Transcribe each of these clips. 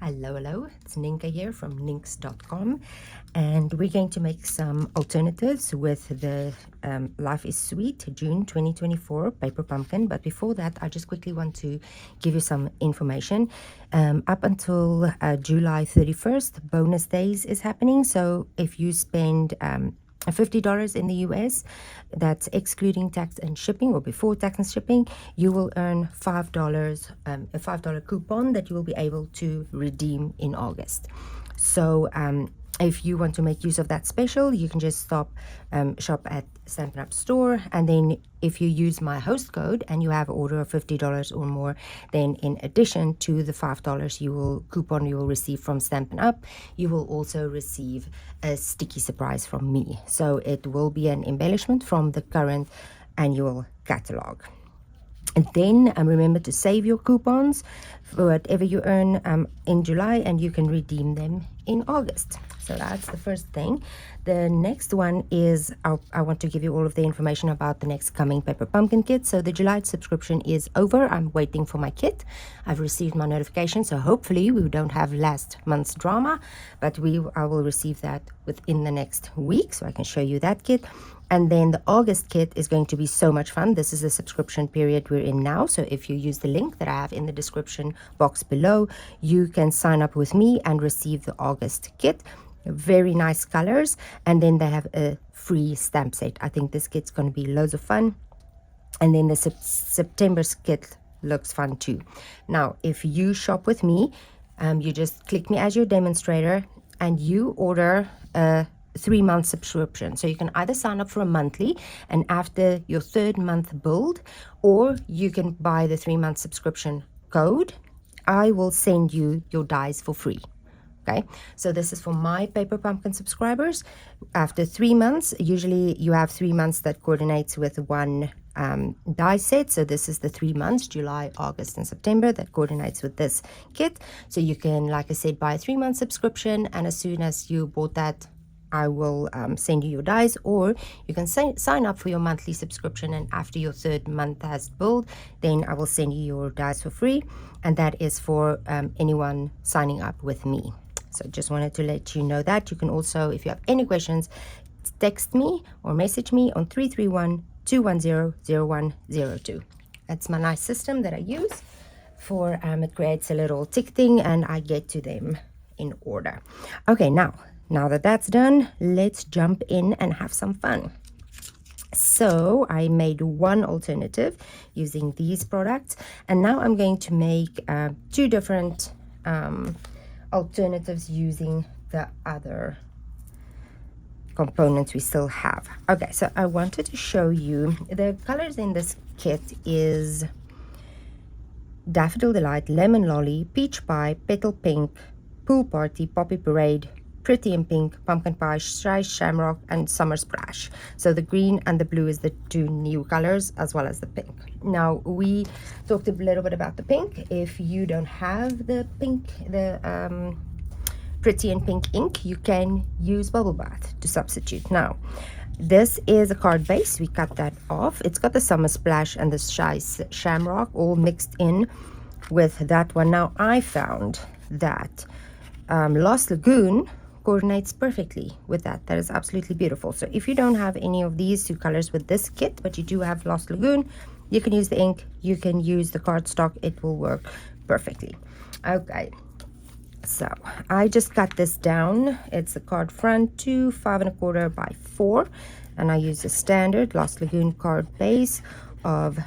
Hello, it's Nienke here from Nienks.com, and we're going to make some alternatives with the Life is Sweet June 2024 paper pumpkin. But before that, I just quickly want to give you some information. Up until July 31st, bonus days is happening. So if you spend $50 in the US, that's excluding tax and shipping, or before tax and shipping, you will earn $5, a $5 coupon that you will be able to redeem in August. So if you want to make use of that special, you can just shop at Stampin Up store, and then if you use my host code and you have an order of $50 or more, then in addition to the $5 coupon you will receive from Stampin Up, you will also receive a sticky surprise from me. So it will be an embellishment from the current annual catalog. And then remember to save your coupons for whatever you earn in July, and you can redeem them in August. So that's the first thing. The next one is I want to give you all of the information about the next coming paper pumpkin kit. So the July subscription is over. I'm waiting for my kit. I've received my notification, so hopefully we don't have last month's drama, but I will receive that within the next week, so I can show you that kit. And then the August kit is going to be so much fun. This is the subscription period we're in now. So if you use the link that I have in the description box below, you can sign up with me and receive the August kit. Very nice colors. And then they have a free stamp set. I think this kit's going to be loads of fun. And then the September kit looks fun too. Now, if you shop with me, you just click me as your demonstrator and you order a 3-month subscription. So you can either sign up for a monthly, and after your 3rd month build, or you can buy the 3-month subscription code. I will send you your dies for free. Okay, so this is for my paper pumpkin subscribers. After 3 months, usually you have 3 months that coordinates with one die set. So this is the 3 months, July, August, and September, that coordinates with this kit. So you can, like I said, buy a 3-month subscription, and as soon as you bought that, I will send you your dies, or you can sign up for your monthly subscription, and after your 3rd month has built, then I will send you your dies for free, and that is for anyone signing up with me. So just wanted to let you know that. You can also, if you have any questions, text me or message me on 331-210-0102. That's my nice system that I use for, it creates a little tick thing, and I get to them in order. Okay, now that that's done, let's jump in and have some fun. So I made one alternative using these products, and now I'm going to make 2 different alternatives using the other components we still have. Okay, so I wanted to show you the colors in this kit is Daffodil Delight, Lemon Lolly, Peach Pie, Petal Pink, Pool Party, Poppy Parade, Pretty in Pink, Pumpkin Pie, Shy Shamrock, and Summer Splash. So the green and the blue is the 2 new colors, as well as the pink. Now, we talked a little bit about the pink. If you don't have the pink, the Pretty in Pink ink, you can use Bubble Bath to substitute. Now, this is a card base. We cut that off. It's got the Summer Splash and the Shy Shamrock all mixed in with that one. Now, I found that Lost Lagoon coordinates perfectly with that. That is absolutely beautiful. So if you don't have any of these 2 colors with this kit, but you do have Lost Lagoon, you can use the ink, you can use the cardstock. It will work perfectly. Okay, so I just cut this down. It's a card front to 5 1/4 by 4, and I use a standard Lost Lagoon card base of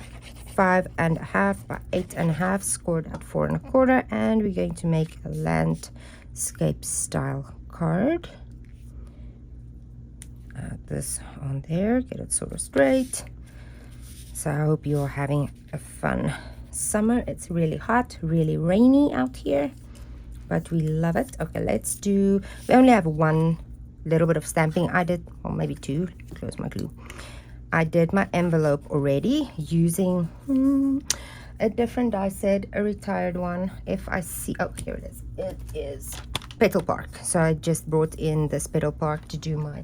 5 1/2 by 8 1/2, scored at 4 1/4, and we're going to make a landscape style card. Add this on there, get it sort of straight. So I hope you're having a fun summer. It's really hot, really rainy out here, but we love it. Okay, we only have 1 little bit of stamping. I did, or maybe 2, close my glue. I did my envelope already using a different die set, a retired one. If I see, oh, here it is. It is Petal Park. So I just brought in this Petal Park to do my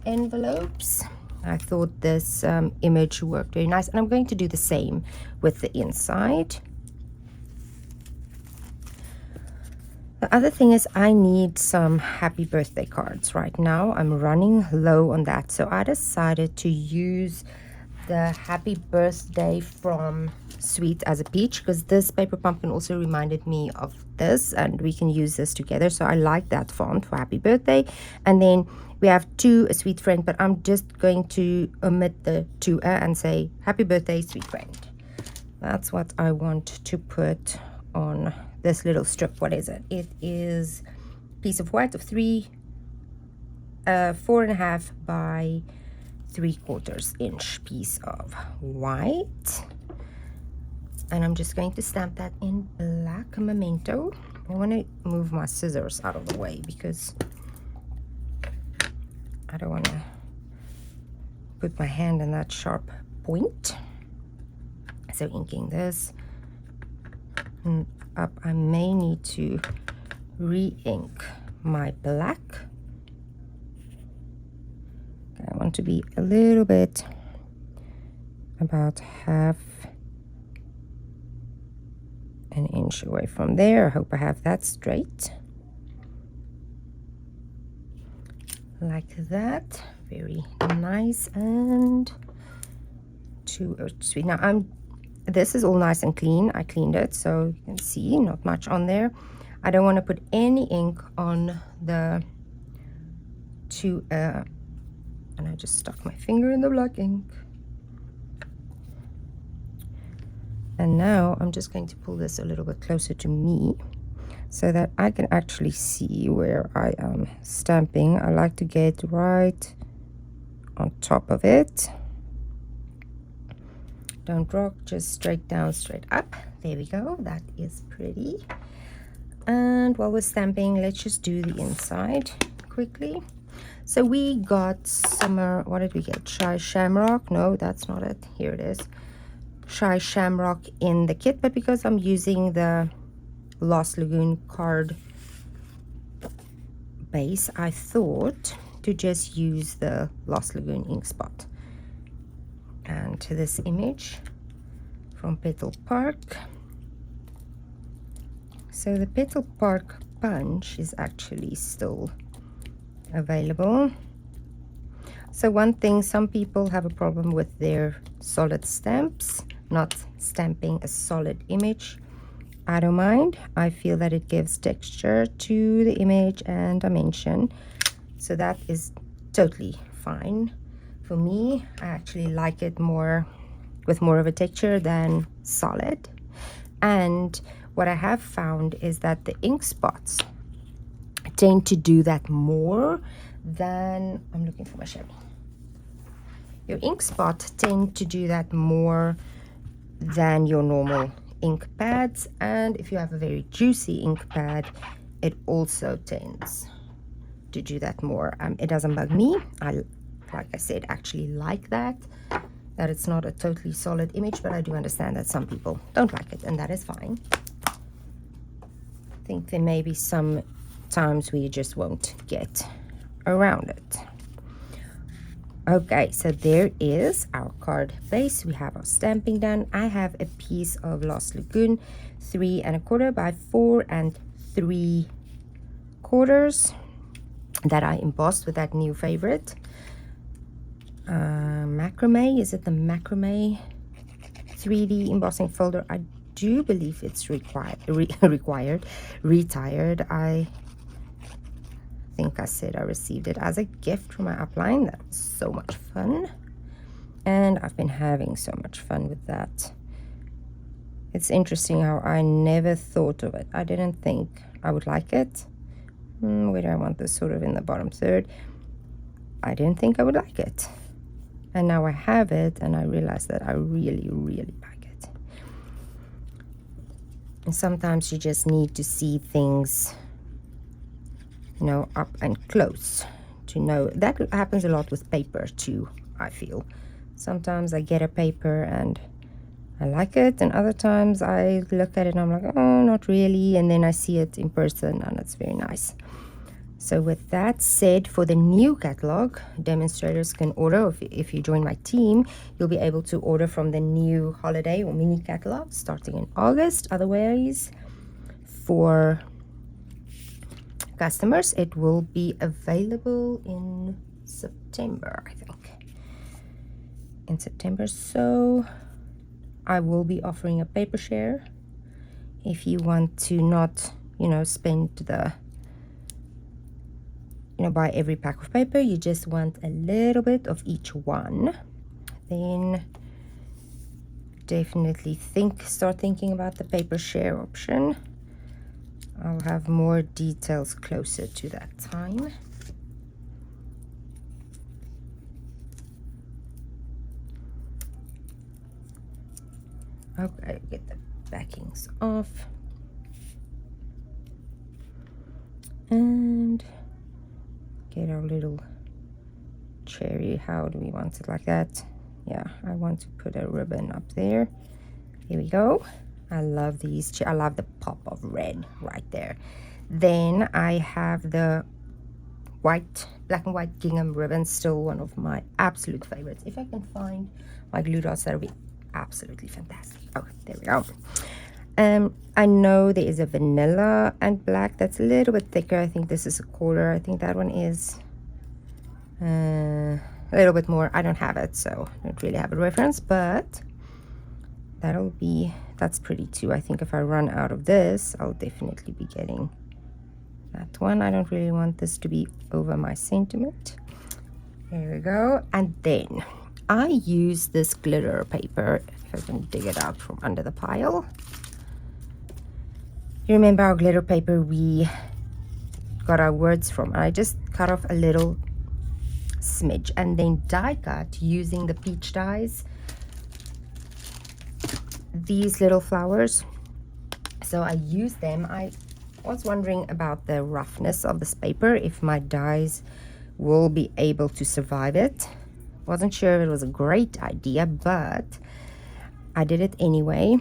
envelopes. I thought this image worked very nice, and I'm going to do the same with the inside. The other thing is I need some happy birthday cards. Right now I'm running low on that, so I decided to use the happy birthday from Sweet as a Peach, because this paper pumpkin also reminded me of this, and we can use this together. So I like that font for happy birthday. And then we have To a Sweet Friend, but I'm just going to omit the to and say happy birthday, sweet friend. That's what I want to put on this little strip. What is it? It is a piece of white of 4.5 by 3/4 inch piece of white, and I'm just going to stamp that in black memento. I want to move my scissors out of the way because I don't want to put my hand in that sharp point. So inking this up, I may need to re-ink my black. I want to be a little bit, about half an inch away from there. I hope I have that straight. Like that. Very nice. And To a Sweet. Now this is all nice and clean. I cleaned it, so you can see not much on there. I don't want to put any ink on the and I just stuck my finger in the black ink. And now I'm just going to pull this a little bit closer to me so that I can actually see where I am stamping. I like to get right on top of it. Don't rock, just straight down, straight up. There we go. That is pretty. And while we're stamping, let's just do the inside quickly. So we got summer, what did we get? Shy Shamrock? No, that's not it. Here it is. Shy Shamrock in the kit, but because I'm using the Lost Lagoon card base, I thought to just use the Lost Lagoon ink spot. And to this image from Petal Park. So the Petal Park bunch is actually still available. So one thing, some people have a problem with their solid stamps, not stamping a solid image. I don't mind. I feel that it gives texture to the image and dimension. So that is totally fine. For me, I actually like it more with more of a texture than solid. And what I have found is that the ink spots tend to do that more than, I'm looking for my Chevy. Your ink spot tend to do that more than your normal ink pads. And if you have a very juicy ink pad, it also tends to do that more. It doesn't bug me. Like I said, actually like that it's not a totally solid image, but I do understand that some people don't like it, and that is fine. I think there may be some times we just won't get around it. Okay, so there is our card base. We have our stamping done. I have a piece of Lost Lagoon 3 1/4 by 4 3/4 that I embossed with that new favorite. Macrame, is it the macrame 3D embossing folder? I do believe it's retired. I think I said I received it as a gift from my upline. That was so much fun, and I've been having so much fun with that. It's interesting how I never thought of it. I didn't think I would like it. Where do I want this? Sort of in the bottom third. I didn't think I would like it. And now I have it, and I realize that I really, really like it. And sometimes you just need to see things, you know, up and close to know. That happens a lot with paper too, I feel. Sometimes I get a paper and I like it, and other times I look at it and I'm like, oh, not really. And then I see it in person and it's very nice. So with that said, for the new catalog, demonstrators can order. If you join my team, you'll be able to order from the new holiday or mini catalog starting in August. Otherwise, for customers. It will be available in September, I think. In September, so I will be offering a paper share if you want to not, you know, spend the, you know, buy every pack of paper. You just want a little bit of each one. Then definitely start thinking about the paper share option. I'll have more details closer to that time. Okay, get the backings off. And get our little cherry. How do we want it? Like that? Yeah, I want to put a ribbon up there. Here we go. I love these. I love the pop of red right there. Then I have the white, black and white gingham ribbon, still one of my absolute favorites. If I can find my glue dots, that'll be absolutely fantastic. Oh, there we go. I know there is a vanilla and black that's a little bit thicker. I think this is a quarter. I think that one is a little bit more. I don't have it, so I don't really have a reference, but that's pretty too. I think if I run out of this, I'll definitely be getting that one. I don't really want this to be over my sentiment. There we go. And then I use this glitter paper, if I can dig it out from under the pile. You remember our glitter paper we got our words from? I just cut off a little smidge and then die cut using the peach dies these little flowers. So I use them. I was wondering about the roughness of this paper, if my dies will be able to survive it. Wasn't sure if it was a great idea, but I did it anyway,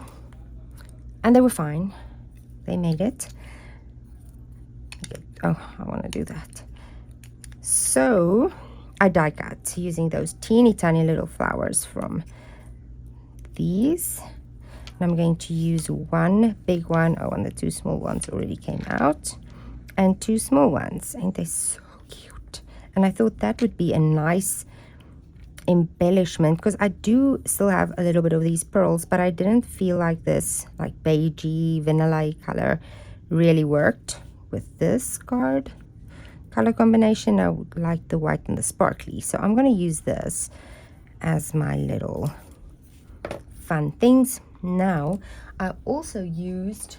and they were fine. They made it. Oh, I want to do that. So I die cut using those teeny tiny little flowers from these. And I'm going to use one big one. Oh, and the two small ones already came out. And two small ones. Ain't they so cute? And I thought that would be a nice embellishment, because I do still have a little bit of these pearls, but I didn't feel like this, like beigey, vanilla color really worked with this card color combination. I would like the white and the sparkly. So I'm going to use this as my little fun things. Now, I also used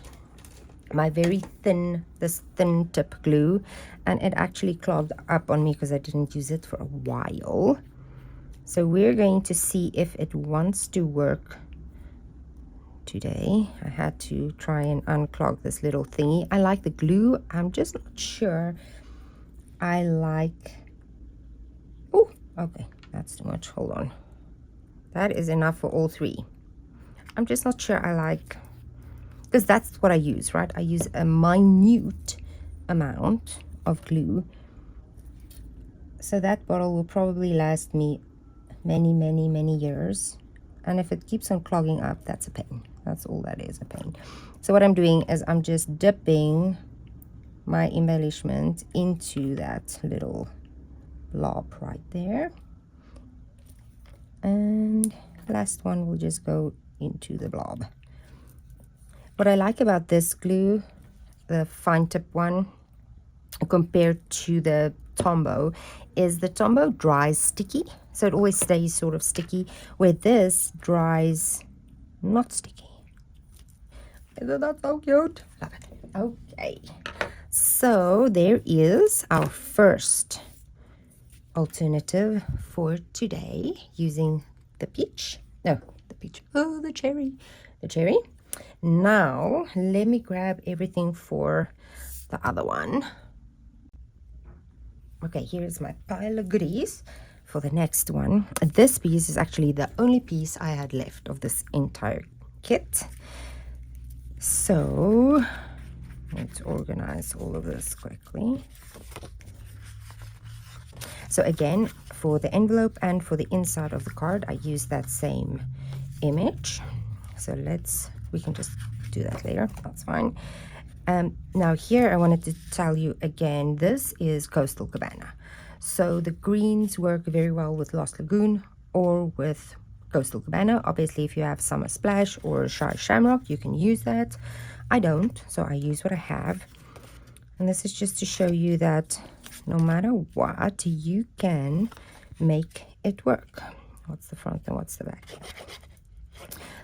my very thin, this thin tip glue, and it actually clogged up on me because I didn't use it for a while. So we're going to see if it wants to work today. I had to try and unclog this little thingy. I like the glue. I'm just not sure I like... Oh, okay, that's too much. Hold on. That is enough for all three. I'm just not sure I like, because that's what I use, right? I use a minute amount of glue. So that bottle will probably last me many, many, many years. And if it keeps on clogging up, that's a pain. That's all that is, a pain. So what I'm doing is I'm just dipping my embellishment into that little blob right there. And last one will just go into the blob. What I like about this glue, the fine tip one, compared to the Tombow, is the Tombow dries sticky, so it always stays sort of sticky, where this dries not sticky. Isn't that so cute? Love it. Okay, so there is our first alternative for today using the peach. No, the peach. Oh, the cherry. The cherry. Now, let me grab everything for the other one. Okay, here's my pile of goodies for the next one. This piece is actually the only piece I had left of this entire kit. So, let's organize all of this quickly. So again, for the envelope and for the inside of the card, I use that same image. So we can just do that later, that's fine. Now here I wanted to tell you again, this is Coastal Cabana. So the greens work very well with Lost Lagoon or with Coastal Cabana. Obviously, if you have Summer Splash or Shy Shamrock, you can use that. I don't, so I use what I have. And this is just to show you that no matter what, you can make it work. What's the front and what's the back?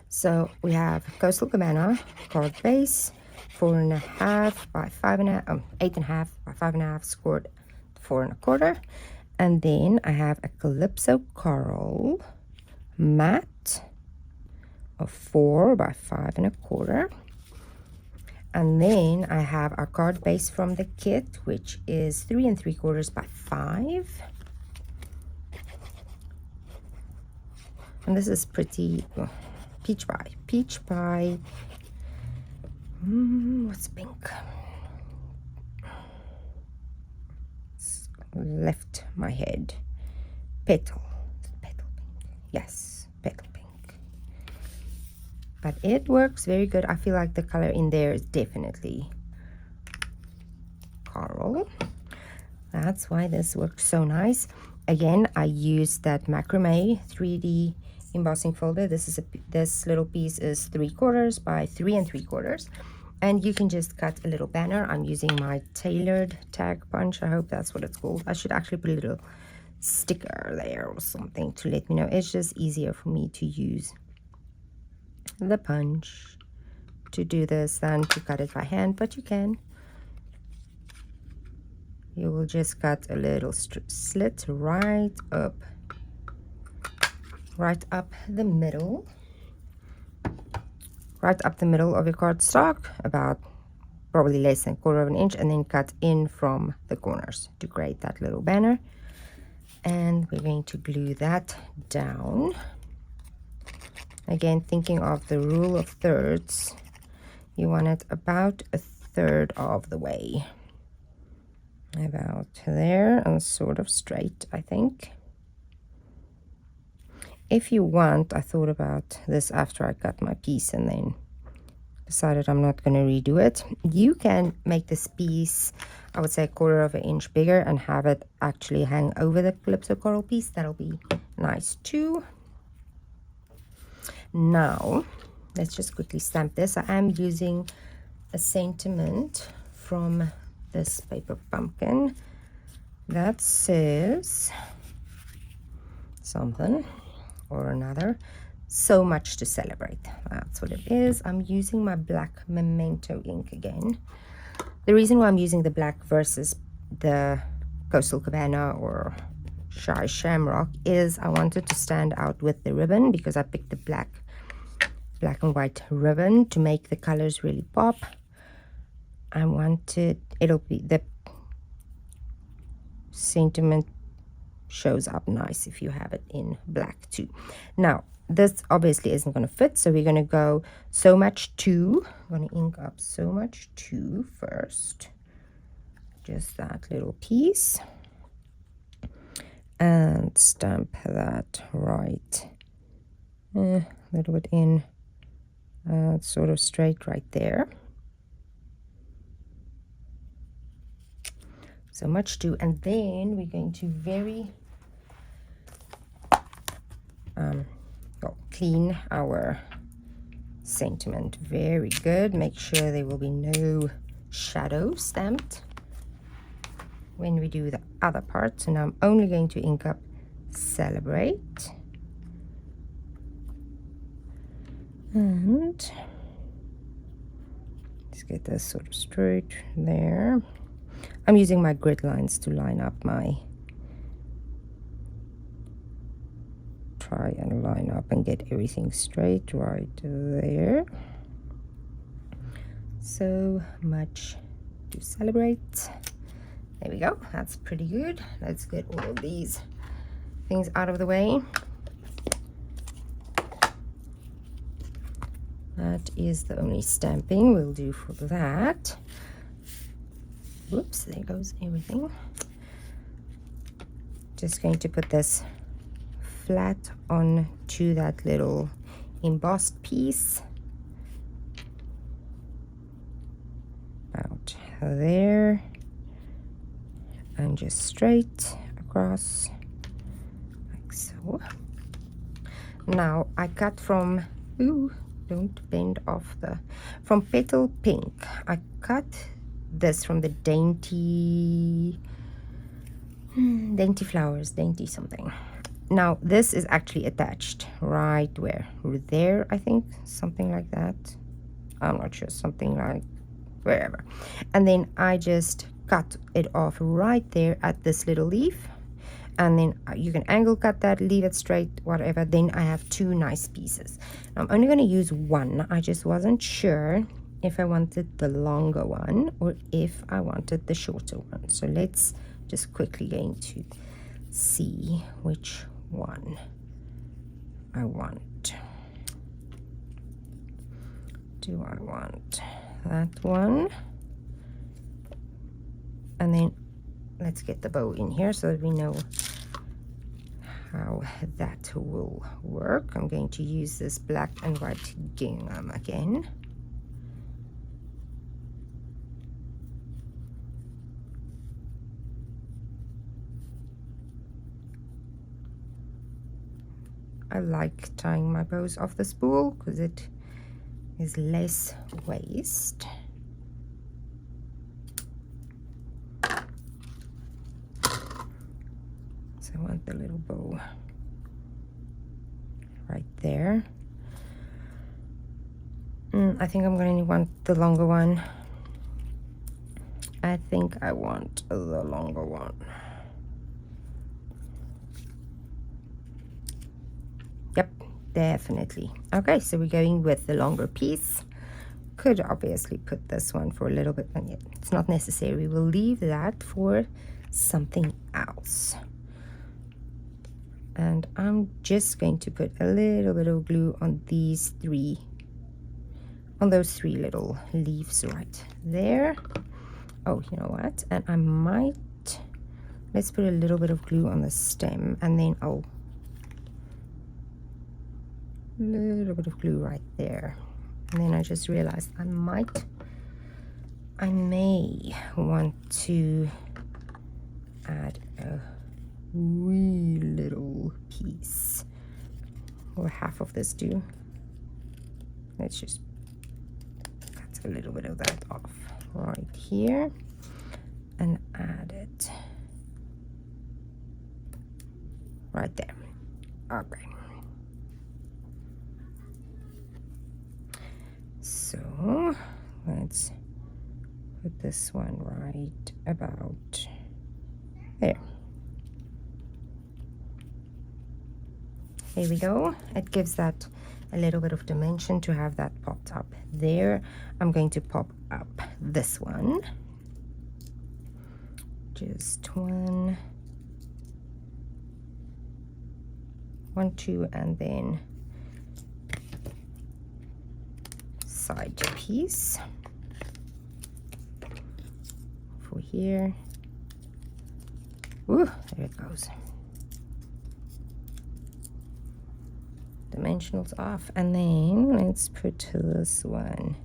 So we have Coastal Cabana card base, 4.5 by 5.5, 8.5 by 5.5, scored 4.25. And then I have a Calypso Coral matte of 4 by 5.25. And then I have our card base from the kit, which is 3.75 by 5. And this is pretty peach pie. What's pink? It's left my head. Petal pink. Yes, petal pink. But it works very good. I feel like the color in there is definitely coral. That's why this works so nice. Again, I used that macrame 3D embossing folder. This little piece is 3/4 by 3.75, and you can just cut a little banner. I'm using my tailored tag punch. I hope that's what it's called. I should actually put a little sticker there or something to let me know. It's just easier for me to use the punch to do this than to cut it by hand, but you can. You will just cut a little slit right up the middle, right up the middle of your cardstock, about probably less than 1/4 inch, and then cut in from the corners to create that little banner. And we're going to glue that down. Again, thinking of the rule of thirds, you want it about 1/3 of the way. About there and sort of straight, I think. If you want, I thought about this after I cut my piece and then decided I'm not going to redo it. You can make this piece, I would say 1/4 inch bigger, and have it actually hang over the Calypso Coral piece. That'll be nice too. Now, let's just quickly stamp this. I am using a sentiment from this paper pumpkin that says something or another. So much to celebrate. That's what it is. I'm using my black memento ink again. The reason why I'm using the black versus the Coastal Cabana or Shy Shamrock is I wanted to stand out with the ribbon, because I picked the black and white ribbon to make the colors really pop. I wanted, it'll be, the sentiment shows up nice if you have it in black too. Now, this obviously isn't going to fit, so we're going to go so much 2. I'm going to ink up so much 2 first. Just that little piece. And stamp that right a little bit in, sort of straight right there. So much 2, and then we're going to clean our sentiment very good. Make sure there will be no shadow stamped when we do the other part. So now I'm only going to ink up Celebrate, and let's get this sort of straight there. I'm using my grid lines to line up my, try and line up and get everything straight right there. So much to celebrate. There we go. That's pretty good. Let's get all of these things out of the way. That is the only stamping we'll do for that. Whoops, there goes everything. Just going to put this flat onto that little embossed piece. there and just straight across like so. Now I cut from, ooh, don't bend off from Petal Pink. I cut this from the Dainty Flowers, Dainty something. Now this is actually attached right where? There, I think, something like that. I'm not sure, something like wherever. And then I just cut it off right there at this little leaf. And then you can angle cut that, leave it straight, whatever. Then I have two nice pieces. I'm only going to use one. I just wasn't sure if I wanted the longer one or if I wanted the shorter one. So let's just quickly going to see which one I want. Do I want that one? And then let's get the bow in here so that we know how that will work. I'm going to use this black and white gingham again. I like tying my bows off the spool because it is less waste. So I want the little bow right there. I think I'm going to want the longer one. I think I want the longer one. Yep, definitely. Okay, so we're going with the longer piece. Could obviously put this one for a little bit, but it's not necessary. We'll leave that for something else. And I'm just going to put a little bit of glue on these three, on those three little leaves right there. Oh, you know what? And I might, let's put a little bit of glue on the stem, and then a little bit of glue right there. And then I just realized I may want to add a wee little piece, or half of this too. Let's just cut a little bit of that off right here and add it right there. Okay. So let's put this one right about there. There we go. It gives that a little bit of dimension to have that popped up there. I'm going to pop up this one. Just one, two, and then side piece for here. Ooh, there it goes. Dimensionals off, and then let's put this one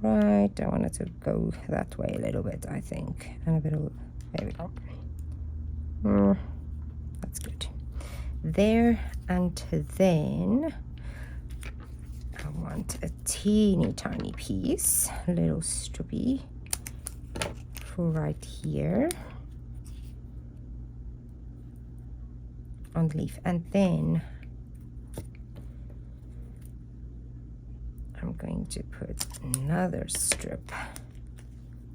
right. I want it to go that way a little bit, I think, and a bit of, there we go. That's good there. And then I want a teeny tiny piece, a little strippy for right here on the leaf, and then I'm going to put another strip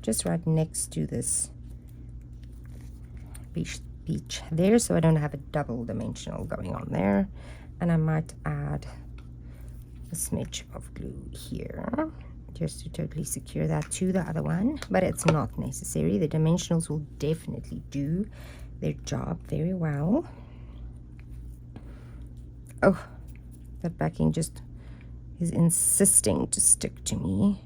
just right next to this beach there, so I don't have a double dimensional going on there. And I might add a smidge of glue here just to totally secure that to the other one, but it's not necessary. The dimensionals will definitely do their job very well. Oh, that backing just is insisting to stick to me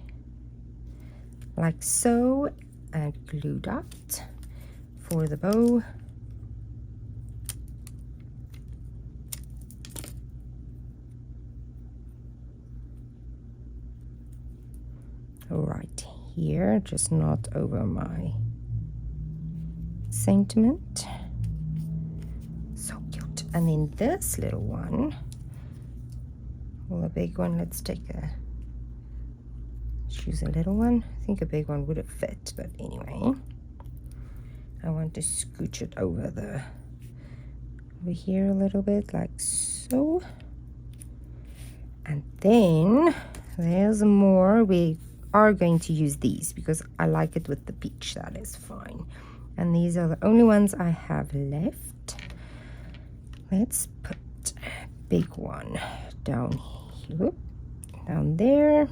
like so. And glue dot for the bow. Right here, just not over my sentiment. So cute. And then this little one, well, a big one, let's choose a little one. I think a big one would have fit, but anyway, I want to scooch it over here a little bit, like so. And then there's more. We are going to use these because I like it with the peach. That is fine. And these are the only ones I have left. Let's put a big one down here, down there,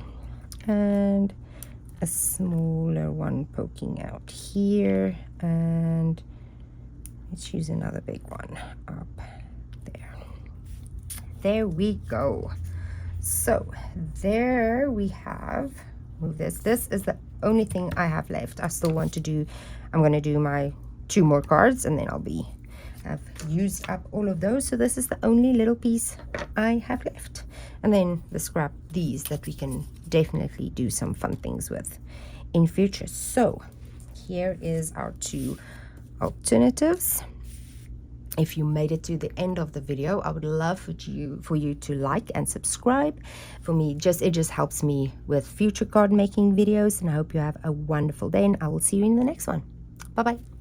and a smaller one poking out here, and let's use another big one up there. There we go. So there we have, move this. This is the only thing I have left. I still want to do, I'm going to do my 2 more cards, and then I've used up all of those. So this is the only little piece I have left. And then the scrap, these that we can definitely do some fun things with in future. So here is our 2 alternatives. If you made it to the end of the video, I would love for you to like and subscribe. For me, it just helps me with future card making videos, and I hope you have a wonderful day, and I will see you in the next one. Bye bye.